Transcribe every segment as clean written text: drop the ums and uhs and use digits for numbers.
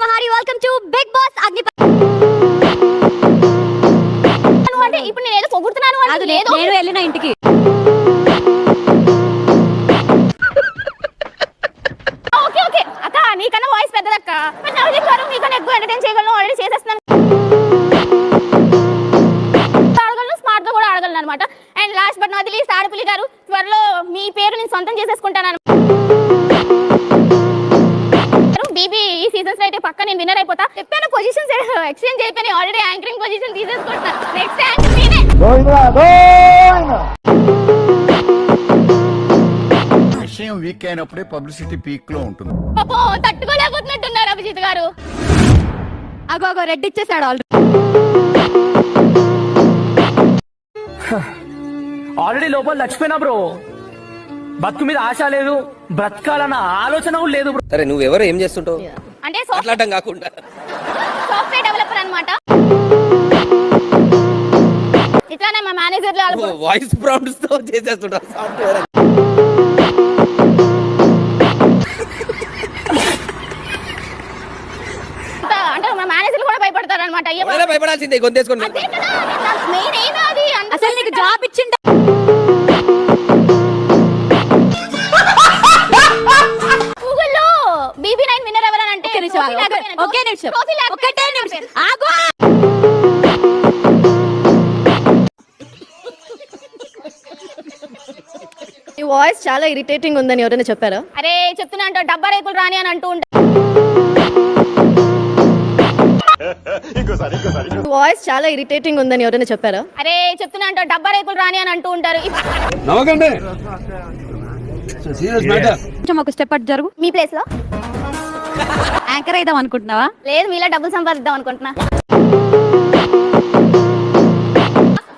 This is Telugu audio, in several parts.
మహారి welcome to Bigg Boss Agnipath. అంటే ఇప్పుడు నేను ఏదో పొగుడుతున్నాను అంటే లేదు, నేను వెళ్ళిన ఇంటికి ఓకే ఓకే అక్క నీకన్నా వాయిస్ పెద్దదక్క, మరి నాకు చెప్పారు నీకన్నా ఎక్కువ ఎంటర్టైన్ చేయగలను, ఆల్రెడీ చేసేస్తున్నాను, ఆడగలను, స్మార్ట్ గా కూడా ఆడగలను అనమాట. And last but not least ఆడపులి గారు త్వరలో మీ పేరు నేను సొంతం చేసేసుకుంటాను. బీబీ ఈ సీజన్స్ లో అయితే పక్క నేను విన్నర్ అయిపోతా. చెప్పాను పొజిషన్స్ ఎక్స్చేంజ్ అయిపోయినాయి, ఆల్రెడీ యాంకరింగ్ పొజిషన్ తీసేసుకుంటున్నా. నెక్స్ట్ యాంకర్ నేనే. విషయం వీక్ అయినప్పుడే పబ్లిసిటీ పీక్ లో ఉంటుంది. పాపం తట్టుకోలేకపోతున్నట్టున్నారు అభిజిత్ గారు. అగో రెడ్ ఇచ్చేసాడు ఆల్రెడీ లోపల చచ్చిపోయినా బ్రో, బతుకు మీద ఆశ లేదు, బ్రతకాలన్న ఆలోచన కూడా లేదు బ్రో. సరే నువ్వెవరు, ఏం చేస్తుంటావు? అంటే మాట్లాడటం కాకుండా సాఫ్ట్వేర్ డెవలపర్ అన్నమాట. ఇట్లానే మా మేనేజర్ వాయిస్ ప్రాంప్ట్స్ తో చేసేస్తుంటావు సాఫ్ట్వేర్. అంటే మా మేనేజర్ కూడా భయపడతారు అనమాట. భయపడాల్సిందే, గొంతేసుకొని. అసలు నీకు జాబ్ ఇచ్చిండ గూగుల్లో BB9 విన్నర్ ఎవరని అంటే ఒకే నిమిషం ఒకటే నిమిషం ఆగు. ఈ వాయిస్ చాలా ఇరిటేటింగ్ ఉందని ఎవరైనా చెప్పారా? అరే చెప్తున్నా అంట డబ్బా రేకులు రాని అని అంటూ ఉంటా. వాయిస్ చాలా ఇరిటేటింగ్ ఉందని ఎవరైనా చెప్పారా? అరే చెప్తున్నా అంట డబ్బా రేకులు రాని అని అంటూ ఉంటారు. ఒక స్టెప్ అటు జరుగు. మీ ప్లేస్ లో యాంకర్ అయిదాం అనుకుంటున్నావా? లేదు, మీలా డబ్బులు సంపాదిద్దాం అనుకుంటున్నా.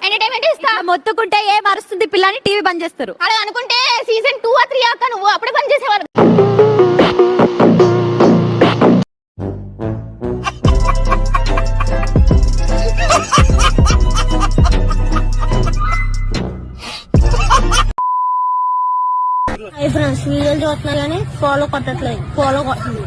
ఎంటర్టైన్మెంట్ ఇస్తా. మొత్తుకుంటే ఏం అరుస్తుంది పిల్ల అని టీవీ బంద్ చేస్తారు. అలా అనుకుంటే సీజన్ 2 or 3 అక్క నువ్వు అప్పుడే పని చేసేవారు. వీడియోలు చూస్తున్నా కానీ ఫాలో కొట్టట్లేదు. ఫాలో కొట్టండి.